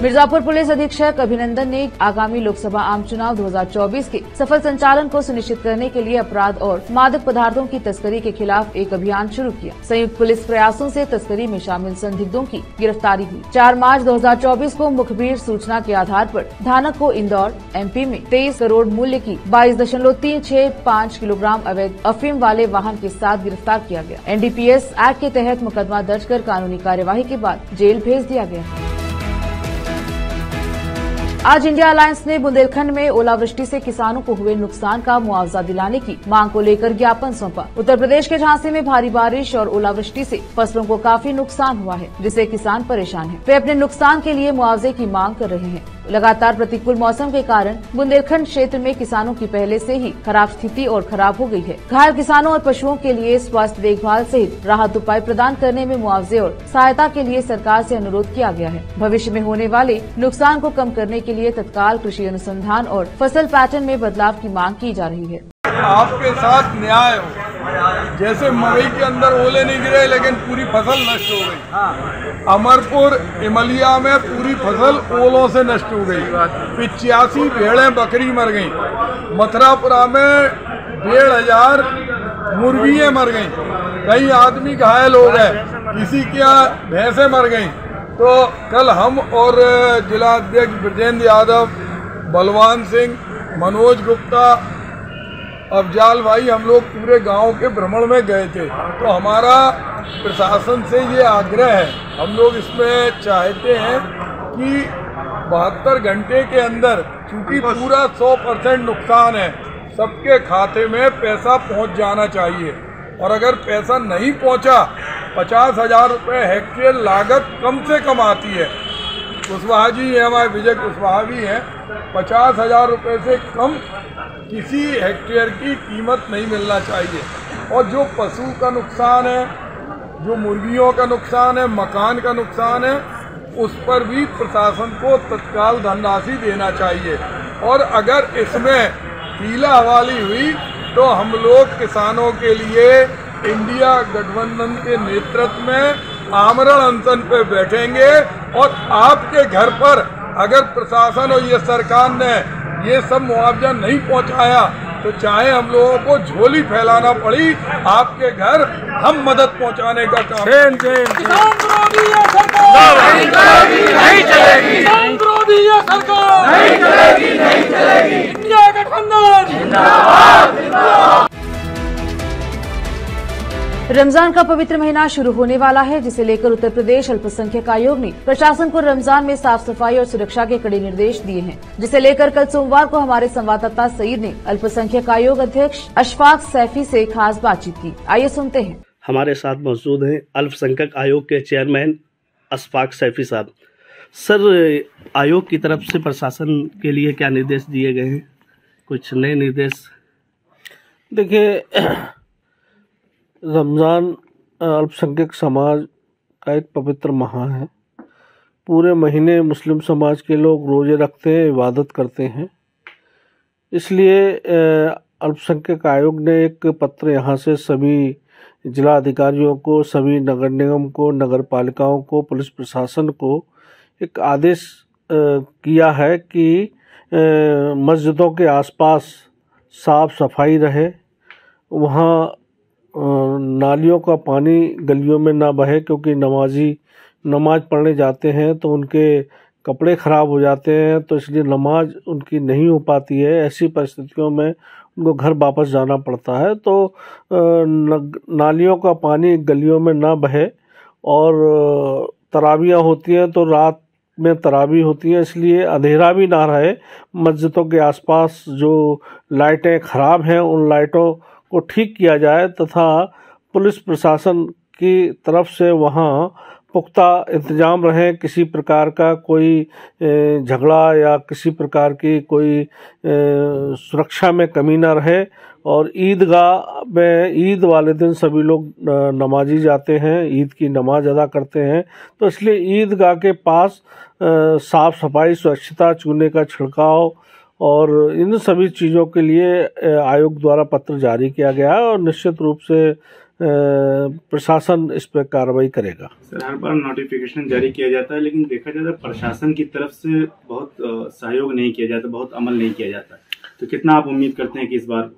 Mirzapur police अधीक्षक अभिनंदन ने आगामी लोकसभा आम चुनाव 2024 के सफल संचालन को सुनिश्चित करने के लिए अपराध और मादक पदार्थों की तस्करी के खिलाफ एक अभियान शुरू किया। संयुक्त पुलिस प्रयासों से तस्करी में शामिल संदिग्धों की गिरफ्तारी हुई। 4 मार्च 2024 को मुखबिर सूचना के आधार पर धानक को इंदौर एमपी में 23 करोड़ मूल्य की 22.365 किलोग्राम अवैध अफीम वाले वाहन के साथ गिरफ्तार किया गया। NDPS एक्ट के तहत मुकदमा दर्ज कर कानूनी कार्यवाही के बाद जेल भेज दिया गया। आज इंडिया अलायंस ने बुंदेलखंड में ओलावृष्टि से किसानों को हुए नुकसान का मुआवजा दिलाने की मांग को लेकर ज्ञापन सौंपा। उत्तर प्रदेश के झांसी में भारी बारिश और ओलावृष्टि से फसलों को काफी नुकसान हुआ है, जिससे किसान परेशान हैं। वे अपने नुकसान के लिए मुआवजे की मांग कर रहे हैं। लगातार प्रतिकूल मौसम के कारण बुंदेलखंड क्षेत्र में किसानों की पहले से ही खराब स्थिति और खराब हो गई है। घायल किसानों और पशुओं के लिए स्वास्थ्य देखभाल सहित राहत उपाय प्रदान करने में मुआवजे और सहायता के लिए सरकार से अनुरोध किया गया है। भविष्य में होने वाले नुकसान को कम करने के लिए तत्काल कृषि अनुसंधान और फसल पैटर्न में बदलाव की मांग की जा रही है। आपके साथ न्याय हो। जैसे मई के अंदर ओले नहीं गिरे लेकिन पूरी फसल नष्ट हो गई। अमरपुर इमलिया में पूरी फसल ओलों से नष्ट हो गई। 85 भेड़ें बकरी मर गई। मथुरापुरा में 1500 मुर्गियाँ मर गई। कई आदमी घायल हो गए, किसी की भैंसें मर गई। तो कल हम और जिला अध्यक्ष ब्रजेंद्र यादव, बलवान सिंह, मनोज गुप्ता, अफजाल भाई, हम लोग पूरे गांव के भ्रमण में गए थे। तो हमारा प्रशासन से ये आग्रह है, हम लोग इसमें चाहते हैं कि 72 घंटे के अंदर, चूंकि पूरा 100% नुकसान है, सबके खाते में पैसा पहुंच जाना चाहिए। और अगर पैसा नहीं पहुंचा, 50,000 रुपये हेक्टेयर लागत कम से कम आती है। कुशवाहा जी है, हमारे विजय कुशवाहा भी हैं। 50,000 रुपये से कम किसी हेक्टेयर की कीमत नहीं मिलना चाहिए। और जो पशु का नुकसान है, जो मुर्गियों का नुकसान है, मकान का नुकसान है, उस पर भी प्रशासन को तत्काल धनराशि देना चाहिए। और अगर इसमें हीला हवाली हुई तो हम लोग किसानों के लिए इंडिया गठबंधन के नेतृत्व में आमरण अनशन पे बैठेंगे। और आपके घर पर अगर प्रशासन और ये सरकार ने ये सब मुआवजा नहीं पहुंचाया तो चाहे हम लोगों को झोली फैलाना पड़ी, आपके घर हम मदद पहुंचाने का काम। किसान विरोधी ये सरकार नहीं चलेगी, नहीं चलेगी। किसान विरोधी ये सरकार नहीं चलेगी, नहीं चलेगी। इंडिया गठबंधन जिंदाबाद, जिंदाबाद। रमजान का पवित्र महीना शुरू होने वाला है, जिसे लेकर उत्तर प्रदेश अल्पसंख्यक आयोग ने प्रशासन को रमजान में साफ सफाई और सुरक्षा के कड़े निर्देश दिए हैं, जिसे लेकर कल सोमवार को हमारे संवाददाता सईद ने अल्पसंख्यक आयोग अध्यक्ष अशफाक सैफी से खास बातचीत की। आइए सुनते हैं। हमारे साथ मौजूद हैं अल्पसंख्यक आयोग के चेयरमैन अशफाक सैफी साहब। सर, आयोग की तरफ से प्रशासन के लिए क्या निर्देश दिए गए हैं? कुछ नए निर्देश? देखिए, रमज़ान अल्पसंख्यक समाज का एक पवित्र माह है। पूरे महीने मुस्लिम समाज के लोग रोज़े रखते हैं, इबादत करते हैं। इसलिए अल्पसंख्यक आयोग ने एक पत्र यहाँ से सभी जिला अधिकारियों को, सभी नगर निगम को, नगर पालिकाओं को, पुलिस प्रशासन को एक आदेश किया है कि मस्जिदों के आसपास साफ सफाई रहे, वहाँ नालियों का पानी गलियों में ना बहे, क्योंकि नमाजी नमाज पढ़ने जाते हैं तो उनके कपड़े ख़राब हो जाते हैं, तो इसलिए नमाज उनकी नहीं हो पाती है। ऐसी परिस्थितियों में उनको घर वापस जाना पड़ता है। तो नालियों का पानी गलियों में ना बहे। और तरावियाँ होती हैं तो रात में तरावी होती है, इसलिए अंधेरा भी ना रहे। मस्जिदों के आसपास जो लाइटें ख़राब हैं उन लाइटों को ठीक किया जाए, तथा पुलिस प्रशासन की तरफ से वहाँ पुख्ता इंतजाम रहे। किसी प्रकार का कोई झगड़ा या किसी प्रकार की कोई सुरक्षा में कमी न रहे। और ईदगाह में ईद वाले दिन सभी लोग नमाजी जाते हैं, ईद की नमाज अदा करते हैं, तो इसलिए ईदगाह के पास साफ़ सफाई, स्वच्छता, चूने का छिड़काव और इन सभी चीज़ों के लिए आयोग द्वारा पत्र जारी किया गया है। और निश्चित रूप से प्रशासन इस पर कार्रवाई करेगा। सर, हर बार नोटिफिकेशन जारी किया जाता है, लेकिन देखा जाता है प्रशासन की तरफ से बहुत सहयोग नहीं किया जाता, बहुत अमल नहीं किया जाता, तो कितना आप उम्मीद करते हैं कि इस बार?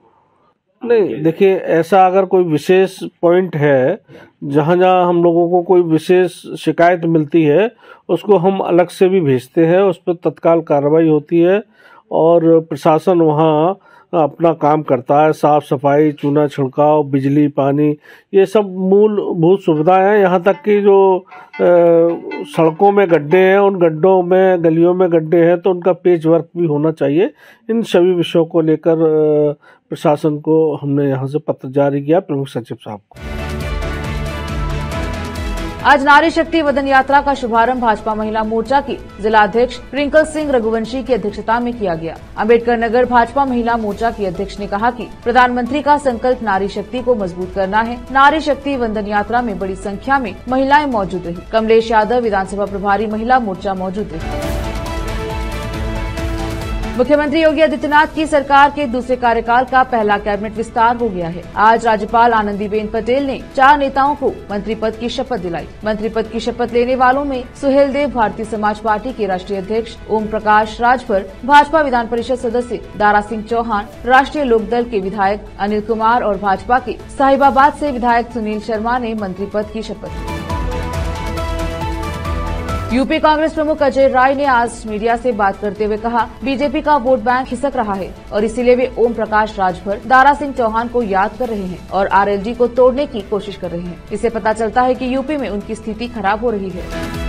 नहीं, देखिए, ऐसा अगर कोई विशेष पॉइंट है जहाँ जहाँ हम लोगों को कोई विशेष शिकायत मिलती है, उसको हम अलग से भी भेजते हैं, उस पर तत्काल कार्रवाई होती है और प्रशासन वहाँ अपना काम करता है। साफ सफाई, चूना छिड़काव, बिजली, पानी, ये सब मूलभूत सुविधाएं हैं। यहाँ तक कि जो सड़कों में गड्ढे हैं, उन गड्ढों में, गलियों में गड्ढे हैं, तो उनका पेच वर्क भी होना चाहिए। इन सभी विषयों को लेकर प्रशासन को हमने यहाँ से पत्र जारी किया, प्रमुख सचिव साहब को। आज नारी शक्ति वदन यात्रा का शुभारंभ भाजपा महिला मोर्चा की जिलाध्यक्ष प्रिंकल सिंह रघुवंशी की अध्यक्षता में किया गया। अम्बेडकर नगर भाजपा महिला मोर्चा की अध्यक्ष ने कहा कि प्रधानमंत्री का संकल्प नारी शक्ति को मजबूत करना है। नारी शक्ति वंदन यात्रा में बड़ी संख्या में महिलाएं मौजूद रही। कमलेश यादव विधानसभा प्रभारी महिला मोर्चा मौजूद रही। मुख्यमंत्री योगी आदित्यनाथ की सरकार के दूसरे कार्यकाल का पहला कैबिनेट विस्तार हो गया है। आज राज्यपाल आनंदीबेन पटेल ने 4 नेताओं को मंत्री पद की शपथ दिलाई। मंत्री पद की शपथ लेने वालों में सुहेल देव भारतीय समाज पार्टी के राष्ट्रीय अध्यक्ष, ओम प्रकाश राजभर भाजपा विधान परिषद सदस्य, दारा सिंह चौहान राष्ट्रीय लोकदल के विधायक, अनिल कुमार और भाजपा के साहिबाबाद से विधायक सुनील शर्मा ने मंत्री पद की शपथ ली। यूपी कांग्रेस प्रमुख अजय राय ने आज मीडिया से बात करते हुए कहा, बीजेपी का वोट बैंक खिसक रहा है और इसीलिए वे ओम प्रकाश राजभर, दारा सिंह चौहान को याद कर रहे हैं और आरएलडी को तोड़ने की कोशिश कर रहे हैं। इससे पता चलता है कि यूपी में उनकी स्थिति खराब हो रही है।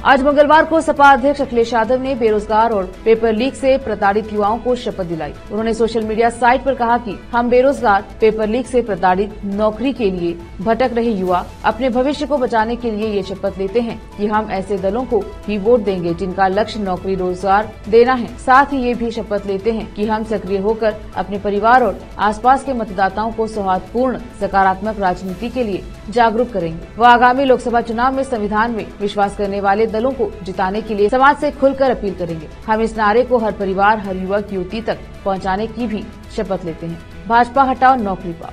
आज मंगलवार को सपा अध्यक्ष अखिलेश यादव ने बेरोजगार और पेपर लीक से प्रताड़ित युवाओं को शपथ दिलाई। उन्होंने सोशल मीडिया साइट पर कहा कि हम बेरोजगार, पेपर लीक से प्रताड़ित, नौकरी के लिए भटक रहे युवा अपने भविष्य को बचाने के लिए ये शपथ लेते हैं कि हम ऐसे दलों को ही वोट देंगे जिनका लक्ष्य नौकरी रोजगार देना है। साथ ही ये भी शपथ लेते हैं कि हम सक्रिय होकर अपने परिवार और आसपास के मतदाताओं को सौहार्दपूर्ण सकारात्मक राजनीति के लिए जागरूक करेंगे। वह आगामी लोकसभा चुनाव में संविधान में विश्वास करने वाले दलों को जिताने के लिए समाज से खुलकर अपील करेंगे। हम इस नारे को हर परिवार, हर युवक, युवती तक पहुंचाने की भी शपथ लेते हैं। भाजपा हटाओ नौकरी पाओ।